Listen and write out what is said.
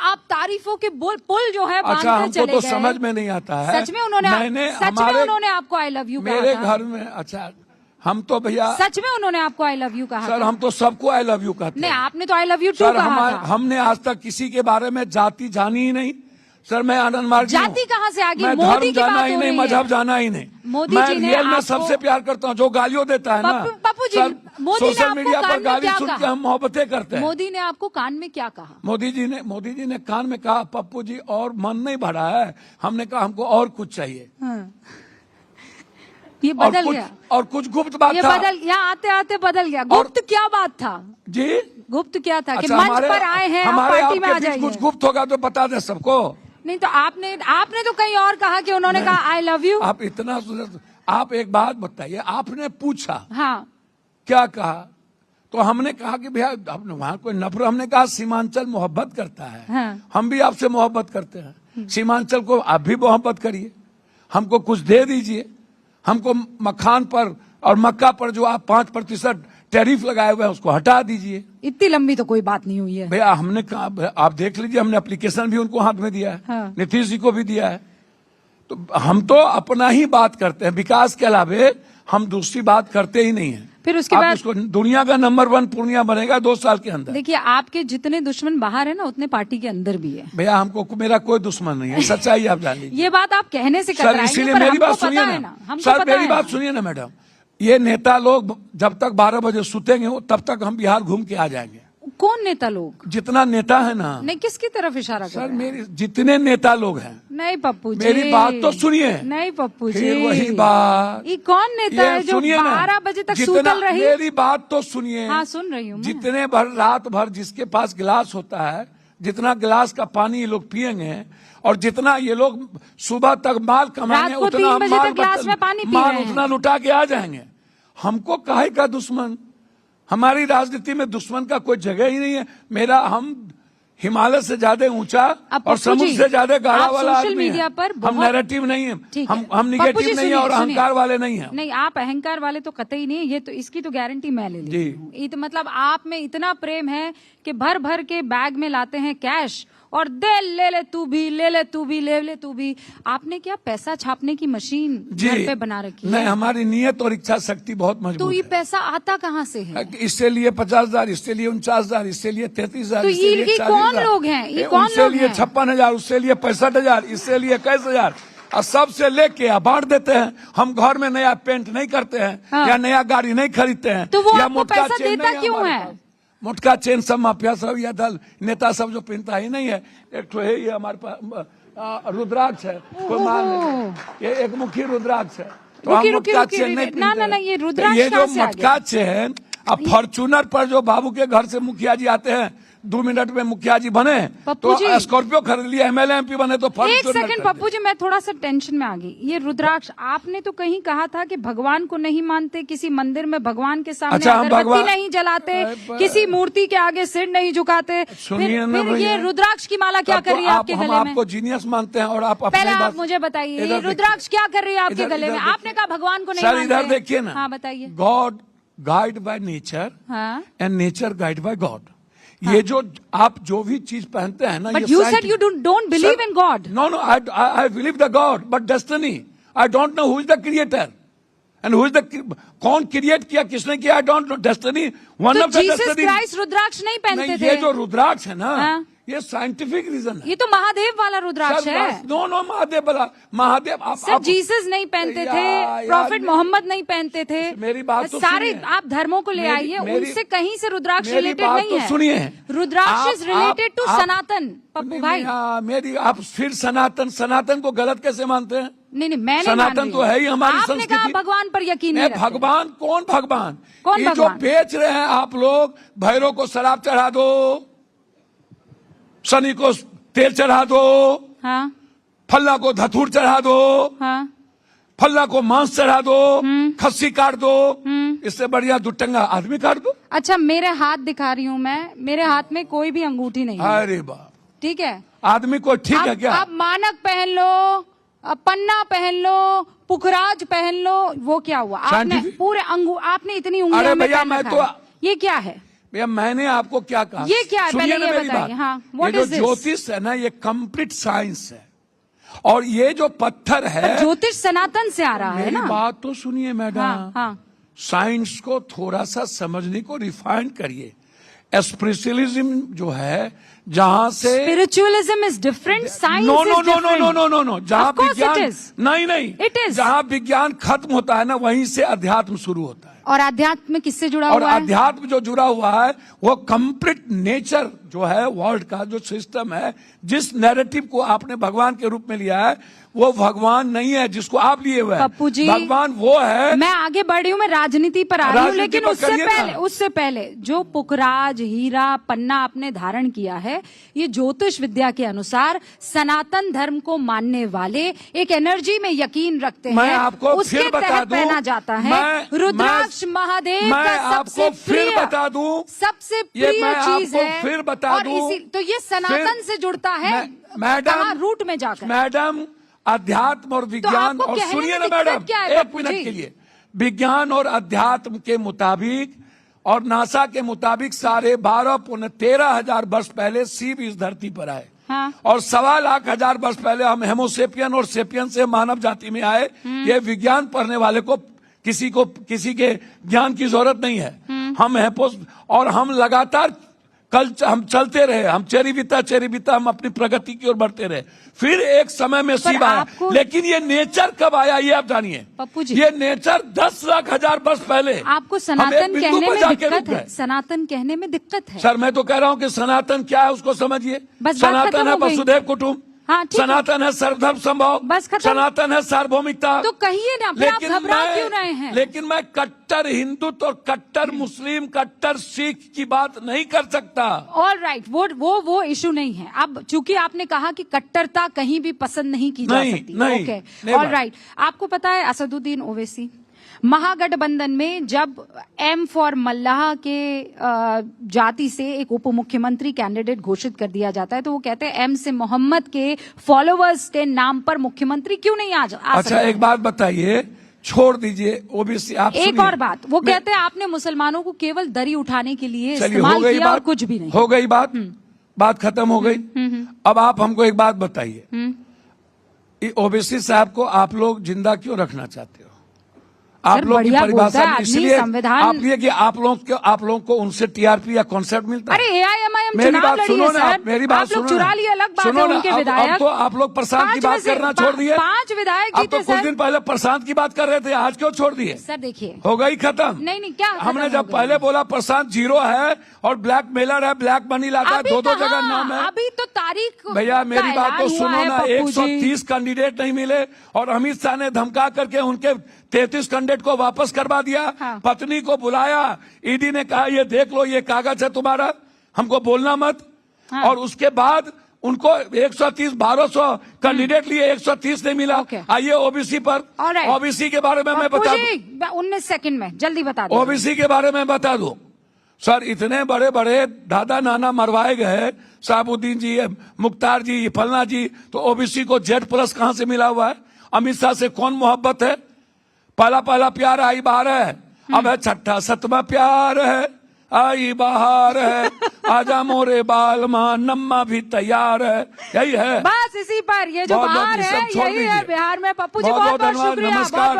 आप तारीफों के पुल जो है अच्छा, बांधते हमको चले तो गए। समझ में नहीं आता है। सच में उन्होंने आपको आई लव यू कहा मेरे था? घर में, अच्छा हम तो भैया, सच में उन्होंने आपको आई लव यू कहा सर था? हम तो सबको आई लव यू कहते नहीं, हैं। आपने तो I love you too sir कहा था। हमने आज तक किसी के बारे में जाति जानी ही नहीं। सर मैं आनंद मार्ग जाति कहाँ से आ गई? मैं मोदी धर्म की जाना बात ही हो नहीं, रही है। मजहब जाना ही नहीं। मोदी मैं जी ने रियल में आपको- सबसे प्यार करता हूँ। जो गालियों देता है ना, पप्पू जी, सर, मोदी ने सोशल आपको मीडिया कान पर में गाली क्या सुन के कहा? हम मोहब्बतें करते हैं। मोदी ने आपको कान में क्या कहा? मोदी जी ने कान में कहा, पप्पू जी और मन नहीं भरा है। हमने कहा हमको और कुछ चाहिए। हाँ। ये बदल गया और कुछ गुप्त बात ये था। बदल, यहाँ आते आते बदल गया। गुप्त क्या बात था जी? गुप्त क्या था कि अच्छा, मंच पर आए हैं, आप हमारे पार्टी में आ आपके बीच जाइए? कुछ गुप्त होगा तो बता दे सबको। नहीं तो आपने तो कहीं और कहा कि उन्होंने कहा आई लव यू। आप इतना सुंदर, आप एक बात बताइए, आपने पूछा हाँ, क्या कहा? तो हमने कहा कि भैया आपने वहां कोई नफरत, हमने कहा सीमांचल मोहब्बत करता है। हाँ। हम भी आपसे मोहब्बत करते हैं। सीमांचल को आप भी मोहब्बत करिए, हमको कुछ दे दीजिए। हमको मखान पर और मक्का पर जो आप 5% टैरिफ लगाए हुए हैं उसको हटा दीजिए। इतनी लंबी तो कोई बात नहीं हुई है। भैया हमने कहा, आप देख लीजिए, हमने एप्लीकेशन भी उनको हाथ में दिया है। हाँ। नीतीश जी को भी दिया है। तो हम तो अपना ही बात करते हैं, विकास के अलावे हम दूसरी बात करते ही नहीं है। फिर उसके आप बाद इसको दुनिया का नंबर 1 पूर्णिया बनेगा 2 साल के अंदर। देखिए, आपके जितने दुश्मन बाहर है ना, उतने पार्टी के अंदर भी है। भैया हमको, मेरा कोई दुश्मन नहीं है, सच्चाई आप जान लीजिए। ये बात आप कहने से सर कतराएंगे, इसीलिए पर मेरी हमको बात पता सुनिए है ना, हमको सर पता मेरी है बात ना। सुनिए ना मैडम। ये नेता लोग जब तक 12 बजे सुतेंगे तब तक हम बिहार घूम के आ जाएंगे। कौन नेता लोग? जितना नेता है ना, नहीं, किसकी तरफ इशारा कर सर रहे हैं? मेरी जितने नेता लोग हैं, नहीं पप्पू जी, मेरी बात तो सुनिए। नहीं पप्पू जी, फिर वही बात। ये कौन नेता है जो सुनिए ना, 12 बजे तक जितना- सूतल रही? मेरी बात तो सुनिए। हाँ, सुन रही हूँ मैं। जितने भर रात भर जिसके पास गिलास होता है, जितना गिलास का पानी ये लोग पियेंगे और जितना ये लोग सुबह तक माल कमाएंगे, रात को उतना 3 बजे माल तक गिलास में पानी पी माल रहे हैं। उतना लुटा के आ जाएंगे। हमको काहे का दुश्मन? हमारी राजनीति में दुश्मन का कोई जगह ही नहीं है। हम हिमालय से ज्यादा ऊंचा और समुद्र से ज्यादा गाढ़ा आप वाला सोशल आदमी है। मीडिया पर हम बहुत- नैरेटिव नहीं है, ठीक हम पप्पू जी, निगेटिव नहीं है सुनिए, और सुनिए। अहंकार वाले नहीं है। नहीं, आप अहंकार वाले तो कतई नहीं है। ये तो, इसकी तो गारंटी मैं ले जी। लेती हूँ। तो मतलब आप में इतना प्रेम है कि भर भर के बैग में लाते हैं कैश और दे, ले ले तू भी, ले ले तू भी, ले ले तू भी। आपने क्या पैसा छापने की मशीन घर पे बना रखी है? नहीं, हमारी नियत और इच्छा शक्ति बहुत तो मजबूत ये है। पैसा आता कहाँ से है? इससे लिए 50,000, इससे लिए 49,000, इससे लिए 33,000। तो ये कौन लोग हैं? ये कौन उससे लोग लिए हैं? 56,000, उससे लिए 65,000, इससे लिए 21,000 और सबसे लेके बांट देते हैं। हम घर में नया पेंट नहीं करते हैं। हाँ। या नया गाड़ी नहीं खरीदते हैं। तो वो या आपको मोटका पैसा चेन देता नहीं क्यों हमारे है? पास। मोटका चेन सब माफिया सब या दल नेता सब जो पहनता ही नहीं है। एक तो है ये हमारे पास रुद्राक्ष है, कोई मान नहीं, ये एक मुखी रुद्राक्ष है। तो हम मोटका चेन नहीं ना पहनते ना, हैं। ये रुद्राक्ष ये जो कहाँ से आ मोटका चेन, अब फॉर्चूनर पर जो बाबू के घर से मुखिया जी आते हैं, 2 मिनट में मुखिया जी बने, पप्पू जी, तो स्कॉर्पियो खरीद लिया, MLA MP बने तो एक फॉर्चूनर सेकंड पप्पू जी, मैं थोड़ा सा टेंशन में आ गई। ये रुद्राक्ष, आपने तो कहीं कहा था कि भगवान को नहीं मानते, किसी मंदिर में भगवान के सामने अच्छा, हम अगरबत्ती भगवान- नहीं जलाते, किसी मूर्ति के आगे सिर नहीं झुकाते। सुनिए ना फिर भैया, ये रुद्राक्ष की माला क्या तब तो कर रही है आपके हम गले में? आपको जीनियस मानते हैं और आप अपनी पहले आप बात- मुझे बताइए, इधर ये देखिए। रुद्राक्ष क्या कर रही है आपके इधर- गले में? इधर आपने कहा भगवान को नहीं सर मानते। इधर देखिए ना। हाँ, बताइए। गॉड गाइड बाय नेचर हाँ, and nature guide by God. ये जो आप जो भी चीज पहनते हैं ना, but you said you don't believe in God. No no, I believe the God but destiny I don't know who is the creator and who is the, कौन क्रिएट किया, किसने किया, I don't know. Destiny one तो of the Jesus destiny. Christ rudraksha नहीं पहनते थे? ये जो रुद्राक्ष है ना, हाँ। ये साइंटिफिक रीजन है। ये तो महादेव वाला रुद्राक्ष है। नो नो, महादेव वाला, महादेव सर जीसस नहीं पहनते थे, प्रॉफिट मोहम्मद नहीं पहनते थे। मेरी बात तो सारे सुनिए। आप धर्मों को ले आइए, उनसे कहीं से रुद्राक्ष मेरी रिलेटेड बात नहीं तो है। सुनिए। रुद्राक्ष इज रिलेटेड टू आप- सनातन पप्पू भाई। मेरी आप फिर सनातन को गलत कैसे मानते हैं? नहीं नहीं, मैं नहीं सनातन मान रही तो है ही हमारी आपने संस्कृति। कहा भगवान पर यकीन नहीं रखते। भगवान कौन भगवान? कौन ये जो भगवान? बेच रहे हैं आप लोग, भैरव को शराब चढ़ा दो, शनि को तेल चढ़ा दो, हाँ फल्ला को धतूर चढ़ा दो, हाँ, फल्ला को मांस चढ़ा दो, खस्सी काट दो, इससे बढ़िया दुटंगा आदमी काट दो। अच्छा मेरे हाथ दिखा रही हूँ मैं, मेरे हाथ में कोई भी अंगूठी नहीं है, अरे बाप, ठीक है? आदमी को ठीक है क्या? आप मानक पहन लो, पन्ना पहन लो, पुखराज पहन लो, वो क्या हुआ? आपने Scientific? पूरे आपने इतनी उंगलियों अरे में भैया, पहन मैं रखा तो- है। ये क्या है? भैया मैंने आपको क्या कहा, ये क्या है? सुनिए पहले ना ये मेरी बताइए, बात। हाँ, ये what जो is this? ज्योतिष है ना, ये कंप्लीट साइंस है, और ये जो पत्थर है, ज्योतिष सनातन से आ रहा है मेरी ना। बात तो सुनिए मैडम। हाँ, हाँ। साइंस को थोड़ा सा समझने को रिफाइन करिए। स्पिरिचुअलिज्म जो है, जहां से spiritualism is different, science no is no no no different. No no no no, जहां Of course it विज्ञान is. नहीं It is. जहां विज्ञान खत्म होता है ना, वहीं से अध्यात्म शुरू होता है। और अध्यात्म किससे जुड़ा और हुआ है? अध्यात्म जो जुड़ा हुआ है वो कंप्लीट नेचर जो है, वर्ल्ड का जो सिस्टम है, जिस नैरेटिव को आपने भगवान के रूप में लिया है, वो भगवान नहीं है जिसको आप लिए हुए हैं। पप्पू जी, भगवान वो है। मैं आगे बढ़ी हूँ, मैं राजनीति पर आ रही हूँ, राजनीति लेकिन पर उससे करिए ना। उससे पहले जो पुखराज, हीरा, पन्ना आपने धारण किया है, ये ज्योतिष विद्या के अनुसार सनातन धर्म को मानने वाले एक एनर्जी में यकीन रखते मैं हैं, आपको उसके फिर बता तहत दूं, पहना जाता है मैं- रुद्राक्ष महादेव मैं का सबसे आपको फिर प्रिय, बता दूं, सबसे ये प्रिय मैं चीज आपको है। फिर बता और दूं, तो ये सनातन फिर- से जुड़ता है मैडम, कहाँ? रूट में जाकर। मैडम, अध्यात्म और विज्ञान, आपको और कहने सुनिए में ना दिक्कत मैडम, क्या है, एक पप्पू मिनट जी? के लिए, विज्ञान और अध्यात्म के मुताबिक और नासा के मुताबिक 12,5-13,000 वर्ष पहले शिव इस धरती पर आए। हाँ। और 1,25,000 वर्ष पहले हम हेमोसेपियन और सेपियन से मानव जाति में आए। ये विज्ञान पढ़ने वाले को किसी के ज्ञान की जरूरत नहीं है। हम और हम लगातार हम चलते रहे, हम चेरी हम अपनी प्रगति की ओर बढ़ते रहे। फिर एक समय में शिव आया, लेकिन ये नेचर कब आया ये आप जानिए। पप्पू जी, ये नेचर 10,00,000 वर्ष पहले। आपको सनातन कहने में दिक्कत है, सनातन कहने में दिक्कत है। सर मैं तो कह रहा हूँ कि सनातन क्या है उसको समझिए। बस बात सनातन खत्म है हो गई। वसुधैव कुटुंब, हाँ, ठीक है। सनातन है सर्वधर्म संभव, बस खत्म। सनातन है सार्वभौमिकता। तो कहिए ना, फिर आप घबरा क्यों रहे हैं? लेकिन मैं कट्टर हिंदुत्व और कट्टर मुस्लिम, कट्टर सिख की बात नहीं कर सकता। ऑल राइट, वो इशू नहीं है। अब चूंकि आपने कहा कि कट्टरता कहीं भी पसंद नहीं की जा सकती, नहीं, ओके, ऑल राइट। आपको पता है असदुद्दीन ओवैसी महागठबंधन में जब एम फॉर मल्लाह के जाति से एक उप मुख्यमंत्री कैंडिडेट घोषित कर दिया जाता है, तो वो कहते हैं एम से मोहम्मद के फॉलोअर्स के नाम पर मुख्यमंत्री क्यों नहीं आ अच्छा, एक बात बताइए, छोड़ दीजिए ओबीसी। आप एक और बात, वो कहते हैं आपने मुसलमानों को केवल दरी उठाने के लिए इस्तेमाल किया और कुछ भी नहीं। हो गई बात खत्म हो गई। अब आप हमको एक बात बताइए, ओबीसी साहब को आप लोग जिंदा क्यों रखना चाहते हो? आप लोग की परिभाषा इसलिए कि आप लोगों को उनसे टीआरपी या कॉन्सेप्ट मिलता है। अरे एआईएमआईएम मेरी चुनाव बात लड़ी सुनो है ना, सर, मेरी बात आप लोग सुनो चुरा ना, लिए, अलग बात सुनो है, ना, उनके अब विधायक। तो आप लोग प्रशांत की बात करना छोड़ दिए। 5 विधायक अब जीते तो कुछ दिन पहले प्रशांत की बात कर रहे थे, आज क्यों छोड़ दिए? सर देखिए, हो गई खत्म। नहीं क्या हमने जब पहले बोला प्रशांत जीरो है और ब्लैक मेलर है, ब्लैक मनी लाता है, 2-2 जगह नाम है। अभी तो तारीख भैया मेरी बात को सुनो ना, पप्पू जी। 130 कैंडिडेट नहीं मिले और अमित शाह ने धमका करके उनके 33 कैंडिडेट को वापस करवा दिया। हाँ। पत्नी को बुलाया, ईडी ने कहा ये देख लो, ये कागज है तुम्हारा, हमको बोलना मत। हाँ। और उसके बाद उनको 130-1200 कैंडिडेट लिए, 130 नहीं मिला। आइए ओबीसी पर, ओबीसी के बारे में मैं बता दूं, 19 सेकंड में जल्दी बता दूं। ओबीसी के बारे में बता दूं सर, इतने बड़े बड़े दादा नाना मरवाए गए, साबुद्दीन जी, मुख्तार जी, फलना जी, तो ओबीसी को Z+ कहां से मिला हुआ है? अमित शाह से कौन मोहब्बत है? पहला प्यार आई बाहर है, अब है 6ठा 7वां प्यार है, आई बाहर है, आजा मोरे बाल मां, नम्मा भी तैयार है। यही है बस, इसी पर ये जो बाहर है, यही है बिहार में। पप्पू जी बहुत बहुत शुक्रिया, बहुत।